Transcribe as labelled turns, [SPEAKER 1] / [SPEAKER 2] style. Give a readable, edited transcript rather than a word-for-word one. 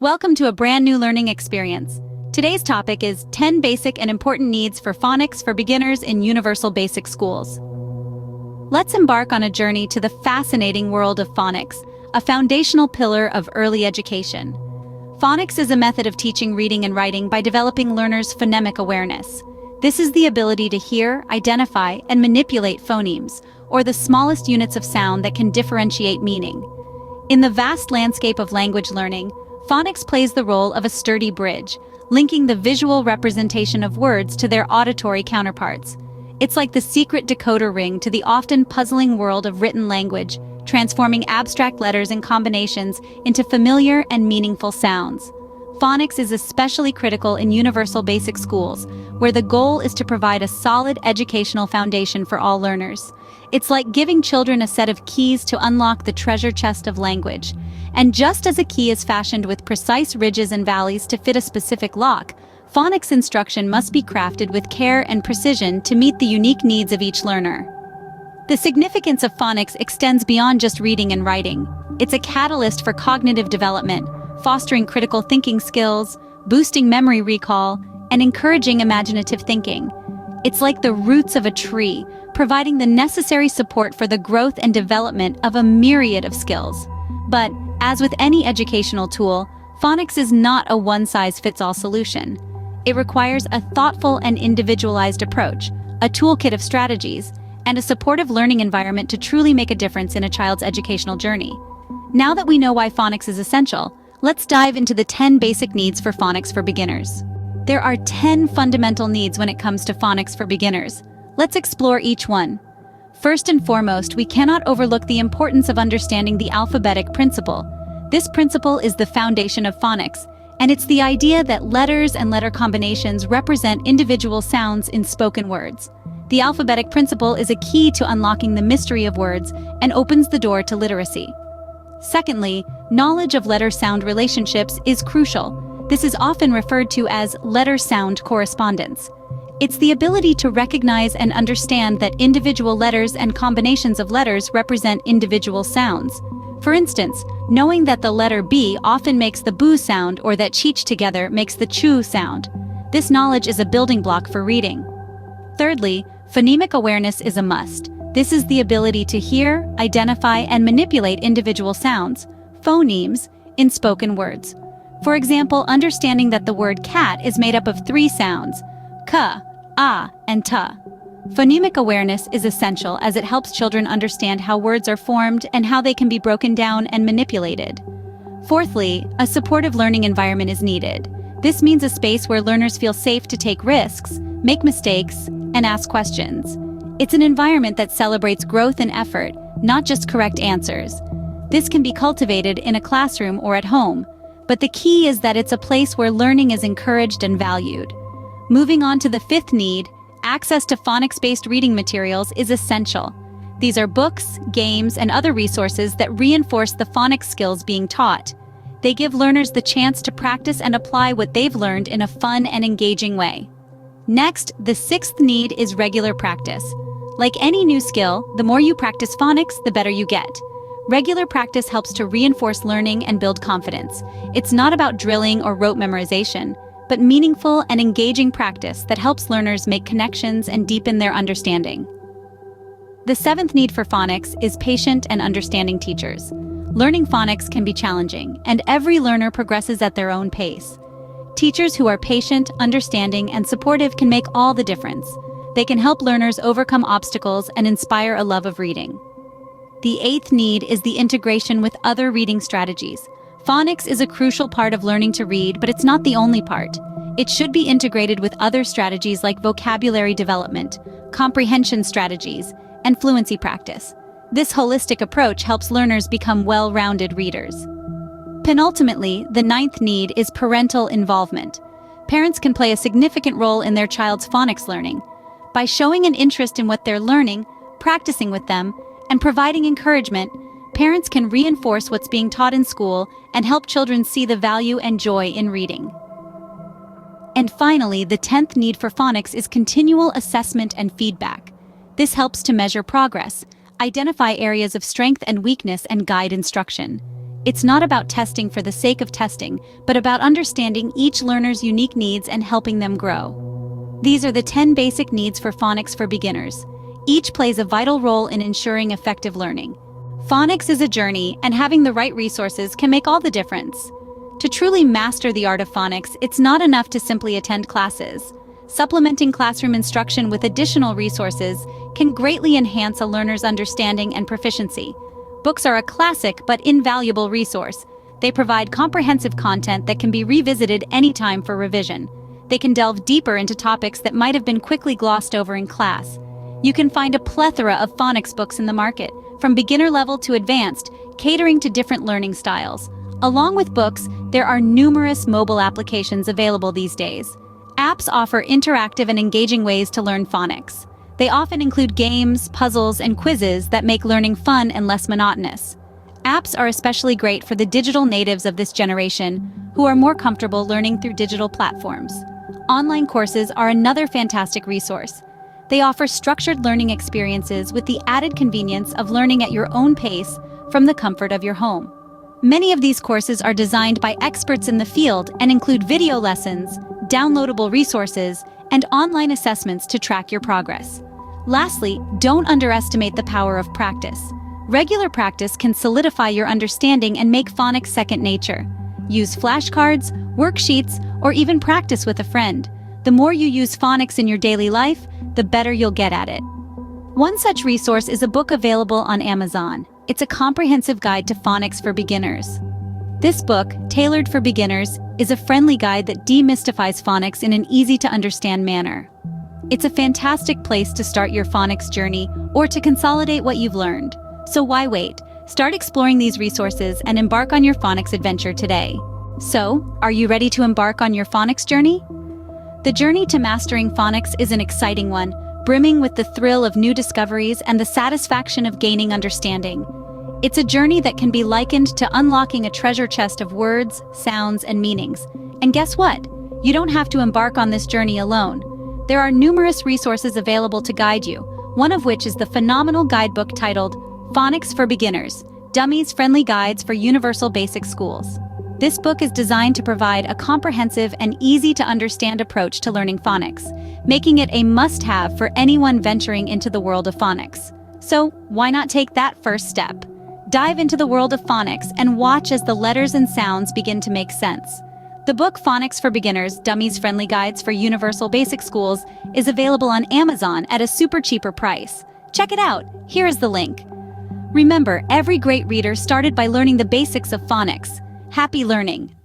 [SPEAKER 1] Welcome to a brand new learning experience. Today's topic is 10 basic and important needs for phonics for beginners in universal basic schools. Let's embark on a journey to the fascinating world of phonics, a foundational pillar of early education. Phonics is a method of teaching reading and writing by developing learners' phonemic awareness. This is the ability to hear, identify, and manipulate phonemes, or the smallest units of sound that can differentiate meaning. In the vast landscape of language learning, phonics plays the role of a sturdy bridge, linking the visual representation of words to their auditory counterparts. It's like the secret decoder ring to the often puzzling world of written language, transforming abstract letters and combinations into familiar and meaningful sounds. Phonics is especially critical in universal basic schools, where the goal is to provide a solid educational foundation for all learners. It's like giving children a set of keys to unlock the treasure chest of language. And just as a key is fashioned with precise ridges and valleys to fit a specific lock, phonics instruction must be crafted with care and precision to meet the unique needs of each learner. The significance of phonics extends beyond just reading and writing. It's a catalyst for cognitive development, fostering critical thinking skills, boosting memory recall, and encouraging imaginative thinking. It's like the roots of a tree, providing the necessary support for the growth and development of a myriad of skills. But, as with any educational tool, phonics is not a one-size-fits-all solution. It requires a thoughtful and individualized approach, a toolkit of strategies, and a supportive learning environment to truly make a difference in a child's educational journey. Now that we know why phonics is essential, let's dive into the 10 basic needs for phonics for beginners. There are 10 fundamental needs when it comes to phonics for beginners. Let's explore each one. First and foremost, we cannot overlook the importance of understanding the alphabetic principle. This principle is the foundation of phonics, and it's the idea that letters and letter combinations represent individual sounds in spoken words. The alphabetic principle is a key to unlocking the mystery of words and opens the door to literacy. Secondly, knowledge of letter-sound relationships is crucial. This is often referred to as letter-sound correspondence. It's the ability to recognize and understand that individual letters and combinations of letters represent individual sounds. For instance, knowing that the letter B often makes the boo sound or that cheech together makes the choo sound. This knowledge is a building block for reading. Thirdly, phonemic awareness is a must. This is the ability to hear, identify, and manipulate individual sounds, phonemes, in spoken words. For example, understanding that the word cat is made up of 3 sounds, ka, ah, and ta. Phonemic awareness is essential as it helps children understand how words are formed and how they can be broken down and manipulated. Fourthly, a supportive learning environment is needed. This means a space where learners feel safe to take risks, make mistakes, and ask questions. It's an environment that celebrates growth and effort, not just correct answers. This can be cultivated in a classroom or at home, but the key is that it's a place where learning is encouraged and valued. Moving on to the 5th need, access to phonics-based reading materials is essential. These are books, games, and other resources that reinforce the phonics skills being taught. They give learners the chance to practice and apply what they've learned in a fun and engaging way. Next, the 6th need is regular practice. Like any new skill, the more you practice phonics, the better you get. Regular practice helps to reinforce learning and build confidence. It's not about drilling or rote memorization, but meaningful and engaging practice that helps learners make connections and deepen their understanding. The 7th need for phonics is patient and understanding teachers. Learning phonics can be challenging, and every learner progresses at their own pace. Teachers who are patient, understanding, and supportive can make all the difference. They can help learners overcome obstacles and inspire a love of reading. The 8th need is the integration with other reading strategies. Phonics is a crucial part of learning to read, but it's not the only part. It should be integrated with other strategies like vocabulary development, comprehension strategies, and fluency practice. This holistic approach helps learners become well-rounded readers. Penultimately, the 9th need is parental involvement. Parents can play a significant role in their child's phonics learning. By showing an interest in what they're learning, practicing with them, and providing encouragement, parents can reinforce what's being taught in school and help children see the value and joy in reading. And finally, the 10th need for phonics is continual assessment and feedback. This helps to measure progress, identify areas of strength and weakness, and guide instruction. It's not about testing for the sake of testing, but about understanding each learner's unique needs and helping them grow. These are the 10 basic needs for phonics for beginners. Each plays a vital role in ensuring effective learning. Phonics is a journey, and having the right resources can make all the difference. To truly master the art of phonics, it's not enough to simply attend classes. Supplementing classroom instruction with additional resources can greatly enhance a learner's understanding and proficiency. Books are a classic but invaluable resource. They provide comprehensive content that can be revisited anytime for revision. They can delve deeper into topics that might have been quickly glossed over in class. You can find a plethora of phonics books in the market, from beginner level to advanced, catering to different learning styles. Along with books, there are numerous mobile applications available these days. Apps offer interactive and engaging ways to learn phonics. They often include games, puzzles, and quizzes that make learning fun and less monotonous. Apps are especially great for the digital natives of this generation, who are more comfortable learning through digital platforms. Online courses are another fantastic resource. They offer structured learning experiences with the added convenience of learning at your own pace from the comfort of your home. Many of these courses are designed by experts in the field and include video lessons, downloadable resources, and online assessments to track your progress. Lastly, don't underestimate the power of practice. Regular practice can solidify your understanding and make phonics second nature. Use flashcards, worksheets, or even practice with a friend. The more you use phonics in your daily life, the better you'll get at it. One such resource is a book available on Amazon. It's a comprehensive guide to phonics for beginners. This book, tailored for beginners, is a friendly guide that demystifies phonics in an easy-to-understand manner. It's a fantastic place to start your phonics journey or to consolidate what you've learned. So why wait? Start exploring these resources and embark on your phonics adventure today. So, are you ready to embark on your phonics journey? The journey to mastering phonics is an exciting one, brimming with the thrill of new discoveries and the satisfaction of gaining understanding. It's a journey that can be likened to unlocking a treasure chest of words, sounds, and meanings. And guess what? You don't have to embark on this journey alone. There are numerous resources available to guide you, one of which is the phenomenal guidebook titled Phonics for Beginners, Dummies Friendly Guides for Universal Basic Schools. This book is designed to provide a comprehensive and easy-to-understand approach to learning phonics, making it a must-have for anyone venturing into the world of phonics. So, why not take that first step? Dive into the world of phonics and watch as the letters and sounds begin to make sense. The book Phonics for Beginners, Dummies Friendly Guides for Universal Basic Schools is available on Amazon at a super cheaper price. Check it out. Here is the link. Remember, every great reader started by learning the basics of phonics. Happy learning!